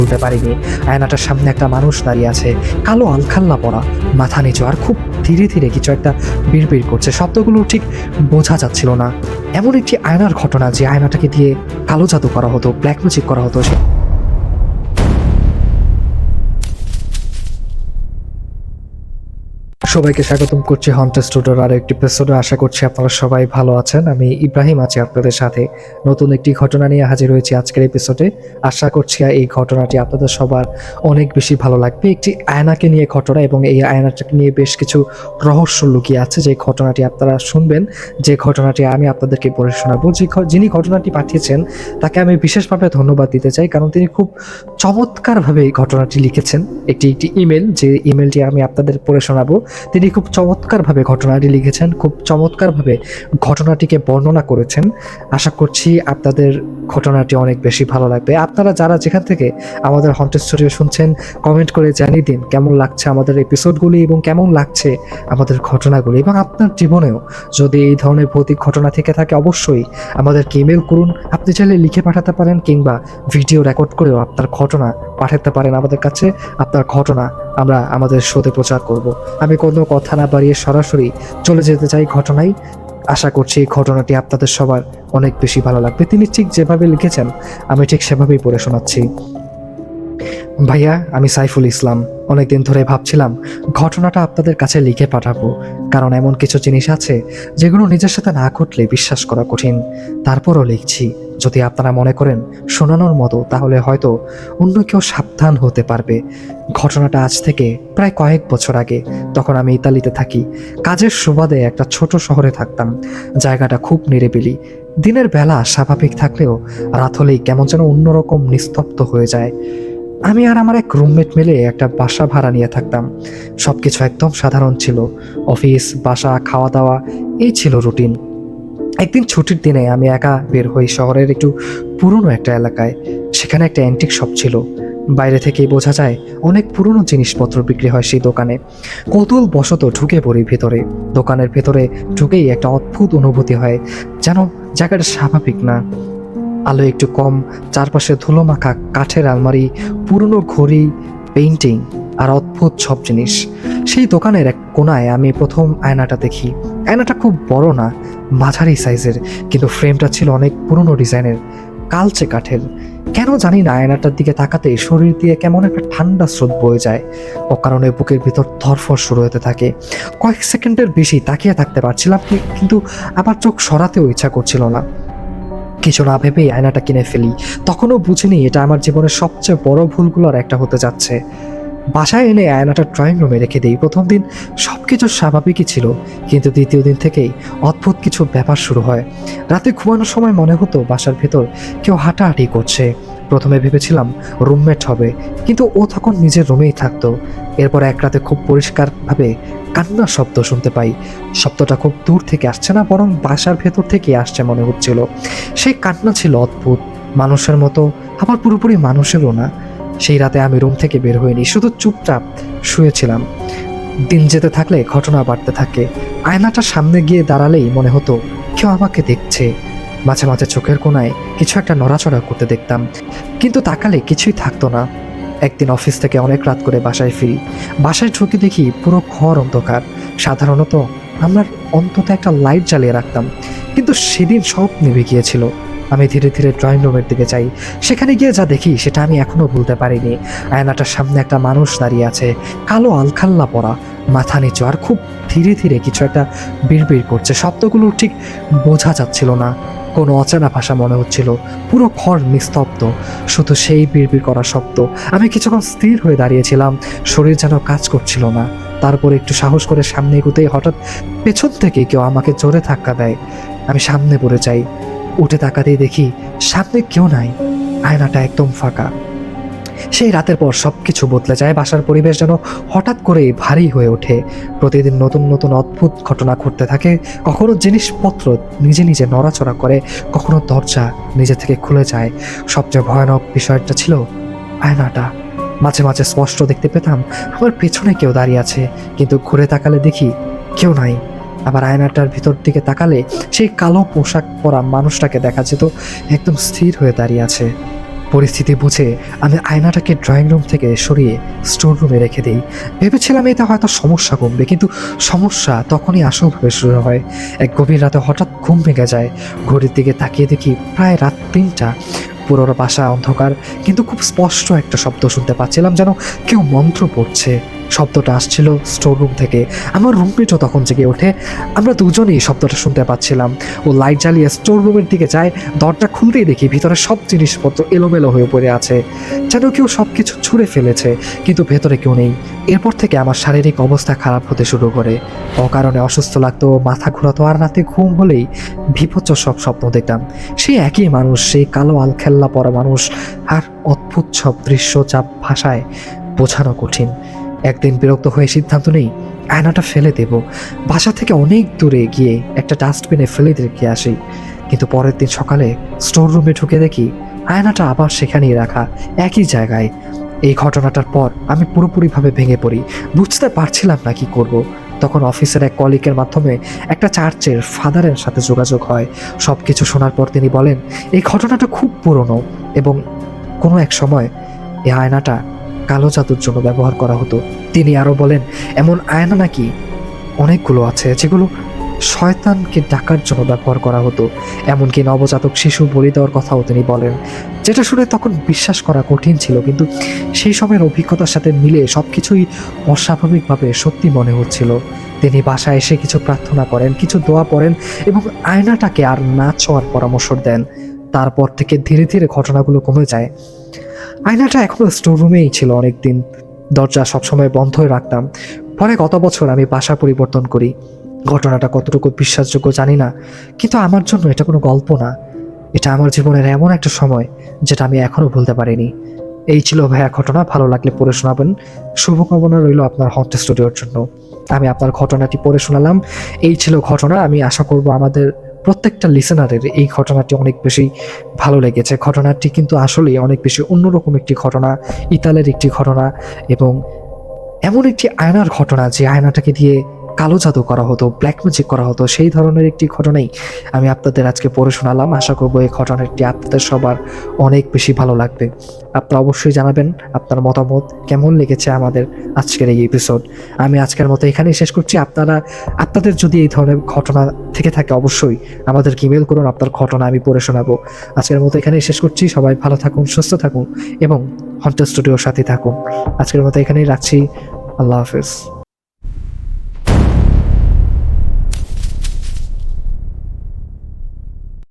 বলতে পারিনি। আয়নাটার সামনে একটা মানুষ দাঁড়িয়ে আছে, কালো আলখাল্লা পরা, মাথা নিচু, আর খুব ধীরে ধীরে কিছু একটা বিড়বিড় করছে। শব্দগুলো ঠিক বোঝা যাচ্ছিল না। এমন একটি আয়নার ঘটনা যে আয়নাটাকে দিয়ে কালো জাদু করা হতো, ব্ল্যাক ম্যাজিক করা হতো। সবাইকে স্বাগতম করছি হন্টার স্টুডিওর আরো একটি এপিসোডে। আশা করছি আপনারা সবাই ভালো আছেন। আমি ইব্রাহিম আছি আপনাদের সাথে। নতুন একটি ঘটনা নিয়ে হাজির হয়েছি আজকের এপিসোডে। আশা করছি এই ঘটনাটি আপনাদের সবার অনেক বেশি ভালো লাগবে। একটি আয়নাকে নিয়ে ঘটনা, এবং এই আয়নাটাকে নিয়ে বেশ কিছু রহস্য লুকিয়ে আছে। যে ঘটনাটি আপনারা শুনবেন, যে ঘটনাটি আমি আপনাদেরকে পড়ে শোনাবো, যিনি ঘটনাটি পাঠিয়েছেন তাকে আমি বিশেষভাবে ধন্যবাদ দিতে চাই, কারণ তিনি খুব চমৎকারভাবে এই ঘটনাটি লিখেছেন। একটি ইমেল, যে ইমেলটি আমি আপনাদের পড়ে শোনাবো, তিনি খুব চমৎকারভাবে ঘটনাটি লিখেছেন, খুব চমৎকারভাবে ঘটনাটিকে বর্ণনা করেছেন। আশা করছি আপনাদের ঘটনাটি অনেক বেশি ভালো লাগবে। আপনারা যারা যেখান থেকে আমাদের হন্টেড স্টোরি শুনছেন, কমেন্ট করে জানিয়ে দিন কেমন লাগছে আমাদের এপিসোডগুলি এবং কেমন লাগছে আমাদের ঘটনাগুলি। এবং আপনার জীবনেও যদি এই ধরনের ভৌতিক ঘটনা থেকে থাকে, অবশ্যই আমাদেরকে ইমেল করুন। আপনি চাইলে লিখে পাঠাতে পারেন, কিংবা ভিডিও রেকর্ড করেও আপনার ঘটনা পাঠাতে পারেন আমাদের কাছে। আপনার ঘটনা আমরা আমাদের শোতে প্রচার করব। আমি কোনো কথা না বাড়িয়ে সরাসরি চলে যেতে চাই ঘটনায়। আশা করছি এই ঘটনাটি আপনাদের সবার অনেক বেশি ভালো লাগবে। তিনি ঠিক যেভাবে লিখেছেন আমি ঠিক সেভাবেই পড়ে শোনাচ্ছি। ভাইয়া, আমি সাইফুল ইসলাম। অনেকদিন ধরে ভাবছিলাম ঘটনাটা আপনাদের কাছে লিখে পাঠাবো, কারণ এমন কিছু জিনিস আছে যেগুলো নিজের সাথে না ঘটলে বিশ্বাস করা কঠিন। তারপরও লিখছি, যদি আপনারা মনে করেন শোনানোর মতো, তাহলে হয়তো অন্য কেউ সাবধান হতে পারবে। ঘটনাটা আজ থেকে প্রায় কয়েক বছর আগে। তখন আমি ইতালিতে থাকি। কাজের সুবাদে একটা ছোট শহরে থাকতাম। জায়গাটা খুব নিরিবিলি। দিনের বেলা স্বাভাবিক থাকলেও রাত হলেই কেমন যেন অন্যরকম নিস্তব্ধ হয়ে যায়। আমি আর আমার এক রুমমেট মিলে একটা বাসা ভাড়া নিয়ে থাকতাম। সবকিছু একদম সাধারণ ছিল। অফিস, বাসা, খাওয়া দাওয়া, এই ছিল রুটিন। একদিন ছুটির দিনে আমি একা বের হই শহরের একটু পুরনো একটা এলাকায়। সেখানে একটা অ্যান্টিক শপ ছিল। বাইরে থেকেই বোঝা যায় অনেক পুরনো জিনিসপত্র বিক্রি হয় সেই দোকানে। কৌতূহল বশত ঢুকে পড়ি ভেতরে। দোকানের ভেতরে ঢুকেই একটা অদ্ভুত অনুভূতি হয়, যেন জায়গাটা স্বাভাবিক না। আলো একটু কম, চারপাশে ধুলো মাখা কাঠের আলমারি, পুরনো ঘড়ি, পেইন্টিং আর অদ্ভুত সব জিনিস। সেই দোকানের এক কোনায় আমি প্রথম আয়নাটা দেখি। আয়নাটা খুব বড় না, মাঝারি সাইজের, কিন্তু ফ্রেমটা ছিল অনেক পুরনো ডিজাইনের, কালচে কাঠের। কেন জানি না আয়নাটার দিকে তাকাতে শরীর দিয়ে কেমন একটা ঠান্ডা স্রোত বয়ে যায়। অকারণে বুকের ভিতর ধরফর শুরু হতে থাকে। কয়েক সেকেন্ডের বেশি তাকিয়ে থাকতে পারছিলাম, কিন্তু আবার চোখ সরাতেও ইচ্ছা করছিল না। কিছু না ভেবেই আয়নাটা কিনে ফেলি। তখনও বুঝিনি এটা আমার জীবনের সবচেয়ে বড় ভুলগুলোর একটা হতে যাচ্ছে। বাসায় এনে আয়নাটা ড্রয়িং রুমে রেখে দিই। প্রথম দিন সবকিছু স্বাভাবিকই ছিল, কিন্তু দ্বিতীয় দিন থেকেই অদ্ভুত কিছু ব্যাপার শুরু হয়। রাতে ঘুমানোর সময় মনে হতো বাসার ভেতর কেউ হাঁটাহাঁটি করছে। প্রথমে ভেবেছিলাম রুমমেট হবে, কিন্তু ও তখন নিজের রুমেই থাকতো। এরপর এক রাতে খুব পরিষ্কারভাবে কান্নার শব্দ শুনতে পাই। শব্দটা খুব দূর থেকে আসছে না, বরং বাসার ভেতর থেকে আসছে মনে হচ্ছিল। সেই কান্না ছিল অদ্ভুত, মানুষের মতো, আবার পুরোপুরি মানুষেরও না। সেই রাতে আমি রুম থেকে বের হইনি, শুধু চুপচাপ শুয়েছিলাম। দিন যেতে থাকলে ঘটনা বাড়তে থাকে। আয়নাটার সামনে গিয়ে দাঁড়ালেই মনে হতো কেউ আমাকে দেখছে। মাঝে মাঝে চোখের কোণায় কিছু একটা নড়াচড়া করতে দেখতাম, কিন্তু তাকালে কিছুই থাকতো না। একদিন অফিস থেকে অনেক রাত করে বাসায় ফিরি। বাসায় ঢুকে দেখি পুরো ঘর অন্ধকার। সাধারণত আমরা অন্তত একটা লাইট জ্বালিয়ে রাখতাম, কিন্তু সেদিন সব নিভে গিয়েছিল। আমি ধীরে ধীরে ড্রয়িং রুমের দিকে যাই। সেখানে গিয়ে যা দেখি সেটা আমি এখনো ভুলতে পারিনি। আয়নাটার সামনে একটা মানুষ দাঁড়িয়ে আছে, কালো আলখাল্লা পরা, মাথা নিচু, আর খুব ধীরে ধীরে কিছু একটা বিড়বিড় করছে। শব্দগুলো ঠিক বোঝা যাচ্ছিল না, কোনো অচেনা ভাষা মনে হচ্ছিল। পুরো ঘর নিস্তব্ধ, শুধু সেই বিড়বিড় করা শব্দ। আমি কিছুক্ষণ স্থির হয়ে দাঁড়িয়েছিলাম, শরীর যেন কাজ করছিল না। তারপর একটু সাহস করে সামনে এগোতেই হঠাৎ পেছন থেকে কেউ আমাকে জোরে ধাক্কা দেয়। আমি সামনে পড়ে যাই। উঠে তাকাতেই দেখি সামনে কেউ নাই, আয়নাটা একদম ফাঁকা। সেই রাতের পর সবকিছু বদলে যায়। বাসার পরিবেশ যেন হঠাৎ করে ভারী হয়ে ওঠে। প্রতিদিন নতুন নতুন অদ্ভুত ঘটনা ঘটতে থাকে। কখনো জিনিসপত্র নিজে নিজে নড়াচড়া করে, কখনো দরজা নিজে থেকে খুলে যায়। সবচেয়ে ভয়ানক বিষয়টা ছিল আয়নাটা। মাঝে মাঝে স্পষ্ট দেখতে পেতাম আমার পেছনে কেউ দাঁড়িয়ে আছে, কিন্তু ঘুরে তাকালে দেখি কেউ নাই। আবার আয়নাটার ভিতর দিকে তাকালে সেই কালো পোশাক পরা মানুষটাকে দেখা যেত একদম স্থির হয়ে দাঁড়িয়ে আছে। পরিস্থিতি বুঝে আমি আয়নাটাকে ড্রয়িং রুম থেকে সরিয়ে স্টোর রুমে রেখে দিই। ভেবেছিলাম এতে হয়তো সমস্যা কমবে, কিন্তু সমস্যা তখনই আসলভাবে শুরু হয়। এক গভীর রাতে হঠাৎ ঘুম ভেঙে যায়। ঘড়ির দিকে তাকিয়ে দেখি প্রায় রাত 3টা। পুরো বাসা অন্ধকার, কিন্তু খুব স্পষ্ট একটা শব্দ শুনতে পাচ্ছিলাম, যেন কেউ মন্ত্র পড়ছে। শব্দটা আসছিল স্টোর রুম থেকে। আমার রুমমেটও তখন জেগে ওঠে। আমরা দুজনেই শব্দটা শুনতে পাচ্ছিলাম। ও লাইট জ্বালিয়ে স্টোর রুমের দিকে যায়। দরজা খুলতেই দেখি ভিতরে সব জিনিসপত্র এলোমেলো হয়ে পড়ে আছে, যেন কেউ সব কিছু ছুঁড়ে ফেলেছে, কিন্তু ভেতরে কেউ নেই। এরপর থেকে আমার শারীরিক অবস্থা খারাপ হতে শুরু করে। অকারণে অসুস্থ লাগতো, মাথা ঘোরাতো, আর রাতে ঘুম হলেই বিভৎস সব স্বপ্ন দেখতাম। সেই একই মানুষ, সেই কালো আলখেল্লা পরা মানুষ, আর অদ্ভুত সব দৃশ্য যা ভাষায় বোঝানো কঠিন। একদিন বিরক্ত হয়ে সিদ্ধান্ত নেই আয়নাটা ফেলে দেব। বাসা থেকে অনেক দূরে গিয়ে একটা ডাস্টবিনে ফেলে রেখে আসি। কিন্তু পরের দিন সকালে স্টোর রুমে ঢুকে দেখি আয়নাটা আবার সেখানেই রাখা, একই জায়গায়। এই ঘটনাটার পর আমি পুরোপুরিভাবে ভেঙে পড়ি। বুঝতে পারছিলাম না কি করব। তখন অফিসের এক কলিগের মাধ্যমে একটা চার্চের ফাদারের সাথে যোগাযোগ হয়। সব কিছু শোনার পর তিনি বলেন এই ঘটনাটা খুব পুরনো এবং কোনো এক সময় এই আয়নাটা কালো জাদুর জন্য ব্যবহার করা হতো। তিনি আরও বলেন এমন আয়না নাকি অনেকগুলো আছে যেগুলো শয়তানকে ডাকার জন্য ব্যবহার করা হতো। এমনকি নবজাতক শিশু বলি দেওয়ার কথাও তিনি বলেন, যেটা শুনে তখন বিশ্বাস করা কঠিন ছিল, কিন্তু সেই সময়ের অভিজ্ঞতার সাথে মিলে সব কিছুই অস্বাভাবিকভাবে সত্যি মনে হচ্ছিল। তিনি বাসায় এসে কিছু প্রার্থনা করেন, কিছু দোয়া পড়েন এবং আয়নাটাকে আর না ছোঁয়ার পরামর্শ দেন। তারপর থেকে ধীরে ধীরে ঘটনাগুলো কমে যায়। আয়নাটা এখনো স্টোর রুমেই ছিল অনেকদিন। দরজা সবসময় বন্ধই রাখতাম। পরে গত বছর আমি বাসা পরিবর্তন করি। ঘটনাটা কতটুকু বিশ্বাসযোগ্য জানি না, কিন্তু আমার জন্য এটা কোনো গল্প না। এটা আমার জীবনের এমন একটা সময় যেটা আমি এখনো ভুলতে পারিনি। এই ছিল ভাইয়া ঘটনা। ভালো লাগলে পড়ে শোনাবেন। শুভকামনা রইল আপনার হন্ট স্টুডিওর জন্য। আমি আপনার ঘটনাটি পড়ে শোনালাম। এই ছিল ঘটনা। আমি আশা করব আমাদের প্রত্যেকটা লিসেনারের এই ঘটনাটি অনেক বেশি ভালো লেগেছে। ঘটনাটি কিন্তু আসলেই অনেক বেশি অন্যরকম একটি ঘটনা, ইতালের একটি ঘটনা, এবং এমন একটি আয়নার ঘটনা যে আয়নাটাকে দিয়ে কালো জাদু করা হতো, ব্ল্যাক ম্যাজিক করা হতো। সেই ধরনের একটি ঘটনাই আমি আপনাদের আজকে পড়ে শোনালাম। আশা করবো এই ঘটনাটি আপনাদের সবার অনেক বেশি ভালো লাগবে। আপনারা অবশ্যই জানাবেন আপনার মতামত, কেমন লেগেছে আমাদের আজকের এই এপিসোড। আমি আজকের মতো এখানেই শেষ করছি। আপনাদের যদি এই ধরনের ঘটনা থেকে থাকে অবশ্যই আমাদেরকে ইমেল করুন, আপনার ঘটনা আমি পড়ে শোনাবো। আজকের মতো এখানেই শেষ করছি। সবাই ভালো থাকুন, সুস্থ থাকুন এবং হন্ট স্টুডিওর সাথে থাকুন। আজকের মতো এখানেই রাখছি। আল্লাহ হাফেজ।